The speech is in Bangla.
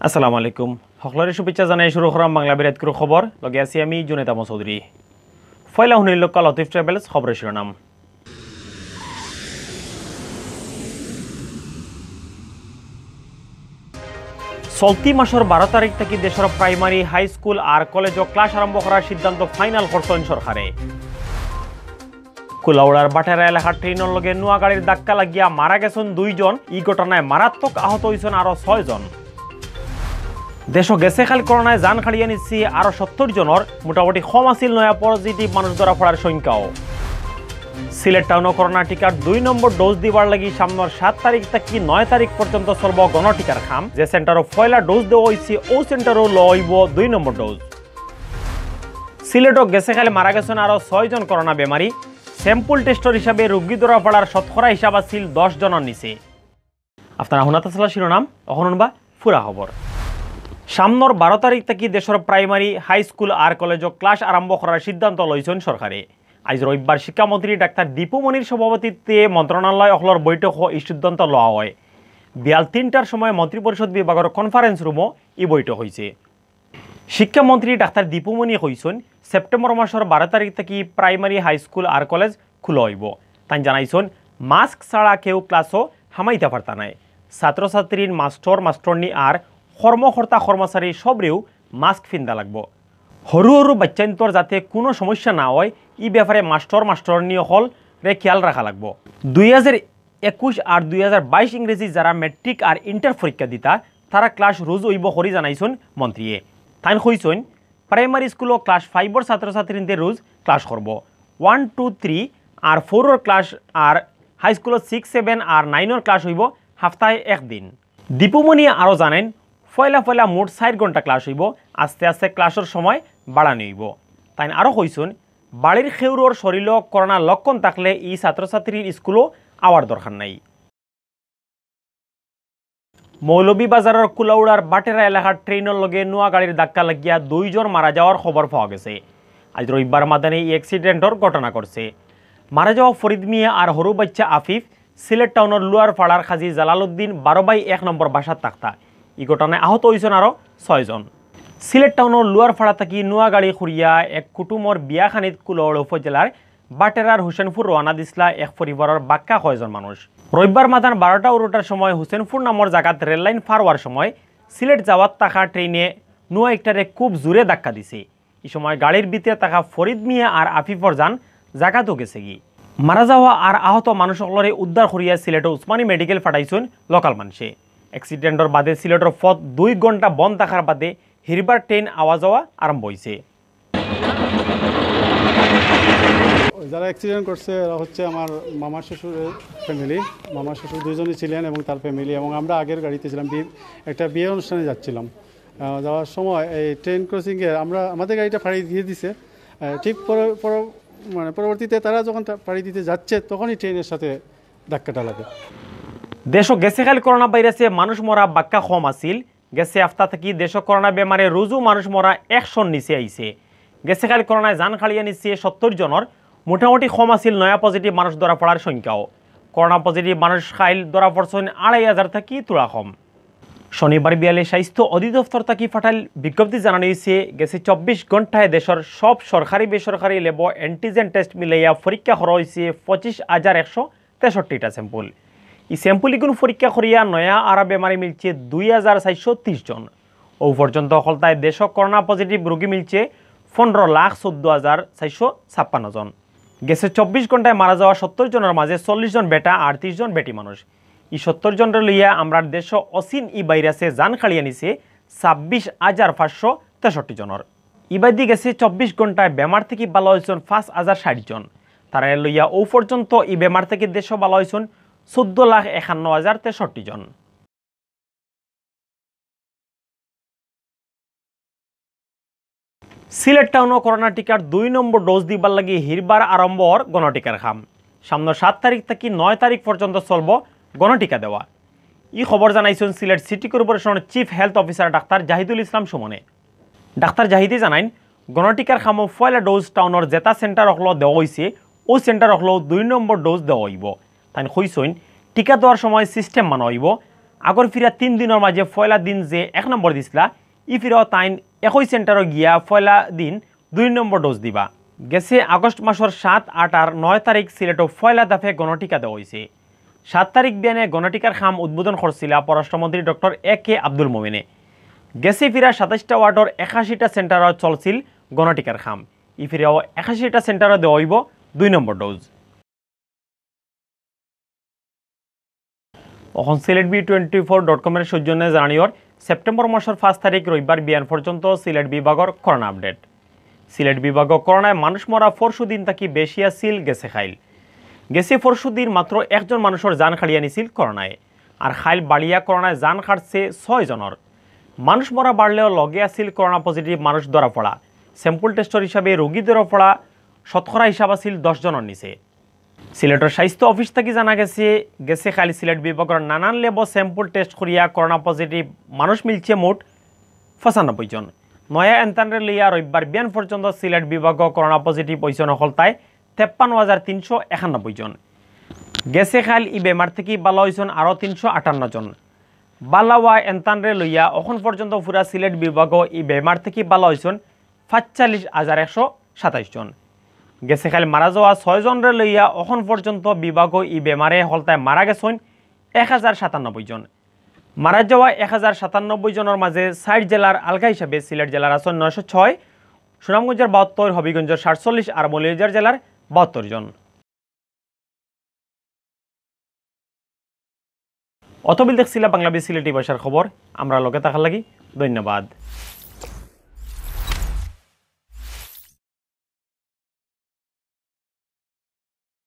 আসসালামু আলাইকুম সকলরে শুভেচ্ছা জানাই শুরু করাম বাংলাভিউটভর খবর লগে আছি আমি জুনেতা চৌধুরী ফয়লা হুনিল লোকাল লতিফ ট্রাভেলস খবরের শিরোনাম চলতি মাসের 12 তারিখ থেকে দেশের প্রাইমারি হাই স্কুল আর কলেজ ক্লাস আরম্ভ করার সিদ্ধান্ত ফাইনাল করছেন সরকারে কুলাউড়ার বাটেরা এলাকার ট্রেনের লগে নোয়া গাড়ির ধাক্কা লাগিয়া মারা গেছেন 2 জন। এই ঘটনায় মারাত্মক আহত হয়েছেন আরো 6 জন। দেশ গেছে খালি করোনায় জান খাড়িয়ে নিচ্ছে আরো 70 জনের। মোটামুটি কম আছিল নয়া পজিটিভ মানুষ ধরা পড়ার সংখ্যাও। সিলেট টাউন করোনা টিকার 2 নম্বর ডোজ দিবার লাগি সামনের 7 তারিখ থেকে 9 তারিখ পর্যন্ত চলব গণটিকার খাম। যে সেন্টারও পয়লা ডোজ দেওয়া হয়েছে ও সেন্টারও লইব 2 নম্বর ডোজ। সিলেটও গেছে খালি মারা গেছেন আরো 6 জন করোনা বেমারি। স্যাম্পল টেস্টর হিসাবে রোগী ধরা পড়ার শতকরা হিসাব আছিল 10 জনের নিচে। আপনারা শুনাতে আসলা শিরোনাম এখন শুনবা পুরা খবর। সামনের 12 তারিখ থেকে দেশের প্রাইমারি হাই স্কুল আর কলেজ ক্লাস আরম্ভ করার সিদ্ধান্ত লইছেন সরকারে। আজ রবিবার শিক্ষামন্ত্রী ডাক্তার দীপুমণির সভাপতিত্বে মন্ত্রণালয় অখলর বৈঠক এই সিদ্ধান্ত লওয়া হয়। বিয়াল 3টার সময় মন্ত্রিপরিষদ বিভাগের কনফারেন্স রুমও এই বৈঠক হয়েছে। শিক্ষামন্ত্রী ডাক্তার দীপুমণি কইছেন সেপ্টেম্বর মাসের 12 তারিখ থেকে প্রাইমারি হাই স্কুল আর কলেজ খোলা হইব। তাই জানাইছেন মাস্ক ছাড়া কেউ ক্লাসও হামাইতে পারতা নাই। ছাত্রছাত্রীর মাস্টরনি আর কর্মকর্তা কর্মচারী সবরেও মাস্ক ফিন্দা লাগব। সরু সরু বাচ্চান্তর যাতে কোনো সমস্যা না হয় এই ব্যাপারে মাস্টরনি হল রে খেয়াল রাখা লাগব। 2021 আর 2022 ইংরেজি যারা মেট্রিক আর ইন্টার পরীক্ষা দিতা তারা ক্লাস রোজ হইব করি জানাইছেন মন্ত্রীয়ে। তাই কইছেন প্রাইমারি স্কুলও ক্লাস 5 ছাত্রছাত্রীদের রোজ ক্লাস করব। 1, 2, 3 আর 4 ক্লাস আর হাই স্কুলত 6, 7 আর 9 ক্লাস হইব সপ্তাহে একদিন। দীপুমণি আরও জানেন পয়লা মোট 4 ঘন্টা ক্লাস হইব। আস্তে আস্তে ক্লাসের সময় বাড়ানো হইব। তাই আরও কইছেন বাড়ির খেউরর শরীর করোনার লক্ষণ থাকলে এই ছাত্রছাত্রীর স্কুলও আওয়ার দরকার নাই। মৌলভীবাজারের কুলাউড়ার বাটেরা এলাকার ট্রেনের লগে নোয়া গাড়ির ধাক্কা লাগিয়া 2 জন মারা যাওয়ার খবর পাওয়া গেছে। আজ রবিবার মাদানে এই অ্যাক্সিডেন্টর ঘটনা করছে। মারা যাওয়া ফরিদ মিয়া আর হরু বাচ্চা আফিফ সিলেট টাউনের লুয়ার পাড়ার খাজি জালালউদ্দিন 12/1 নম্বর বাসার তাক্তা। এই ঘটনায় আহত হয়েছেন আরও 6 জন। সিলেট টাউনের লুয়ার ফাড়া থাকি নোয়া গাড়ি খুঁড়িয়া এক কুটুমর বিয়াখানিত কুলাউড়া উপজেলার বাটেরার হুসেনপুর রওনা দিসলা এক পরিবারের বাক্কা 6 জন মানুষ। রবিবার মাদান 12টার সময় হুসেনপুর নামর জায়গাত রেললাইন পার হওয়ার সময় সিলেট যাওয়ার থাকা ট্রেনে নোয়া একটারে খুব জোরে ধাক্কা দিছে। এই সময় গাড়ির ভিতরে থাকা ফরিদ মিয়া আর আফিফর যান জায়গাতেও গেছে কি। মারা যাওয়া আর আহত মানুষগুলোরে উদ্ধার করিয়া সিলেট উসমানী মেডিকেল পাঠাইছেন লোকাল মানুষে। অ্যাক্সিডেন্টর বাদে সিলেটের পথ 2 ঘন্টা বন্ধ থাকার বাদে হিরবার ট্রেন আওয়া যাওয়া আরম্ভ হয়েছে। যারা অ্যাক্সিডেন্ট করছে এরা হচ্ছে আমার মামার শ্বশুরের ফ্যামিলি। মামার শ্বশুর 2 জনই ছিলেন এবং তার ফ্যামিলি, এবং আমরা আগের গাড়িতে ছিলাম, একটা বিয়ে অনুষ্ঠানে যাচ্ছিলাম। যাওয়ার সময় এই ট্রেন ক্রসিংয়ে আমাদের গাড়িটা ফাড়ি দিয়ে দিছে। ঠিক পরবর্তীতে তারা যখন ফাড়ি দিতে যাচ্ছে তখনই ট্রেনের সাথে ধাক্কাটা লাগে। দেশ গেছে খালি করোনা ভাইরাসে মানুষ মরা বাক্কা কম আছিল। গেছে আফতা থেকে দেশ করোনা বেমারে রোজও মানুষ মরা 100 নিচে আইছে। গেছে খালি করোনায় জান খাড়িয়ে নিচ্ছে 70 জনের। মোটামুটি কম আছিল নয়া পজিটিভ মানুষ ধরা পড়ার সংখ্যাও। করোনা পজিটিভ মানুষ খাইল ধরা পড়ছেন 2500 থেকে তোলা কম। শনিবার বিয়ালে স্বাস্থ্য অধিদপ্তর থেকে ফাটাইল বিজ্ঞপ্তি জানানো হয়েছে গেছে 24 ঘন্টায় দেশের সব সরকারি বেসরকারি ল্যাব অ্যান্টিজেন টেস্ট মিলাইয়া পরীক্ষা করা হয়েছে 25,163টা স্যাম্পল। এই স্যাম্পলগুলো পরীক্ষা করিয়া নয়া আর বেমারি মিলছে 2,430 জন। ও পর্যন্ত হলতায় দেশ করোনা পজিটিভ রোগী মিলছে 15,14,456 জন। গেছে 24 ঘন্টায় মারা যাওয়া 70 জনের মাঝে 40 জন বেটা আর 30 জন বেটি মানুষ। এই 70 জনের লইয়া আমরা দেশ অসীন ই ভাইরাসে জান খাড়িয়ে নিছে 26,563 জনের। ইবাদি গেছে 24 ঘন্টায় বেমার থেকে ভালো হয়েছেন 5,060 জন। তারা লইয়া ও পর্যন্ত এই বেমার থেকে দেশ ভালো হয়েছেন 14,51,063 জন। সিলেট টাউনও করোনা টিকার 2 নম্বর ডোজ দিবার লাগি হিরবার আরম্ভর গণটিকার খাম। সামনের 7 তারিখ থেকে 9 তারিখ পর্যন্ত চলব গণটিকা দেওয়া। এই খবর জানাইছেন সিলেট সিটি কর্পোরেশনের chief health officer doctor Zahidul Islam সুমনে। ডাক্তার জাহিদে জানাইন গণটিকার খামো পয়লা ডোজ টাউনের জেতা সেন্টার হল দেওয়া হয়েছে ও সেন্টার হল 2 নম্বর ডোজ দেওয়া হইব। তাই কইছেন টিকা দেওয়ার সময় সিস্টেম মানা হইব। আগর ফিরা 3 দিনের মাঝে পয়লা দিন যে 1 নম্বর দিছিলা ই ফিরাও তাইন একই সেন্টারও গিয়া পয়লা দিন 2 নম্বর ডোজ দিবা। গেছে আগস্ট মাসের 7, 8 আর 9 তারিখ সিলেটও পয়লা দফে গণটিকা দেওয়া হয়েছে। 7 তারিখ বিয়ানে গণটিকার খাম উদ্বোধন করছিলা পররাষ্ট্রমন্ত্রী ডক্টর এ.কে আব্দুল মোমেনে। গেছে ফিরা 27টা ওয়ার্ডর 81টা সেন্টারও চলছিল গণটিকার খাম। ই ফিরাও 81টা সেন্টারও দেওয়া হইব 2 নম্বর ডোজ। এখন Sylheti24.com এর সৌজন্যে জানিওর সেপ্টেম্বর মাসের 5 তারিখ রবিবার বিয়ান পর্যন্ত সিলেট বিভাগের করোনা আপডেট। সিলেট বিভাগ করোনায় মানুষ মরা 400 দিন থাকি বেশি আছিল গেছে খাইল। গেছে 400 দিন মাত্র একজন মানুষের জান খাড়িয়া নিছিল করোনায়, আর খাইল বাড়িয়া করোনায় জান খাটছে 6 জনের। মানুষ মরা বাড়লেও লগে আছিল করোনা পজিটিভ মানুষ ধরা পড়া। স্যাম্পল টেস্টর হিসাবে রোগী ধরা পড়া শতকরা হিসাব আছিল 10 জনের নিচে। সিলেটের স্বাস্থ্য অফিস থেকে জানা গেছে খালি সিলেট বিভাগের নানান লেব স্যাম্পল টেস্ট করিয়া করোনা পজিটিভ মানুষ মিলছে মোট 95 জন। নয়া এন্তানরে লইয়া রবিবার বিয়ান পর্যন্ত সিলেট বিভাগ করোনা পজিটিভ হয়েছেন হলতায় 53,391 জন। গেছে খাল ই বেমার থেকে বালা হয়েছেন আরও 358 জন। বালাওয়া এন্তানরে লইয়া এখন পর্যন্ত পুরা সিলেট বিভাগ ই বেমার থেকে বালা হয়েছেন 45,127 জন। গেছে খালি মারা যাওয়া 6 জনরে লইয়া এখন পর্যন্ত বিভাগ ই বেমারে হলতায় মারা গেছেন 1097 জন। মারা যাওয়া 1097 জনের মাঝে 60 জেলার আলগা হিসাবে সিলেট জেলার আছেন 906, সুনামগঞ্জের 72, হবিগঞ্জের 47 আর মৌলভীবাজার জেলার 72 জন। অতবিল দেখছিলা বাংলাদেশ সিলেটি ভাষার খবর। আমরা লগে থাকার লাগি ধন্যবাদ।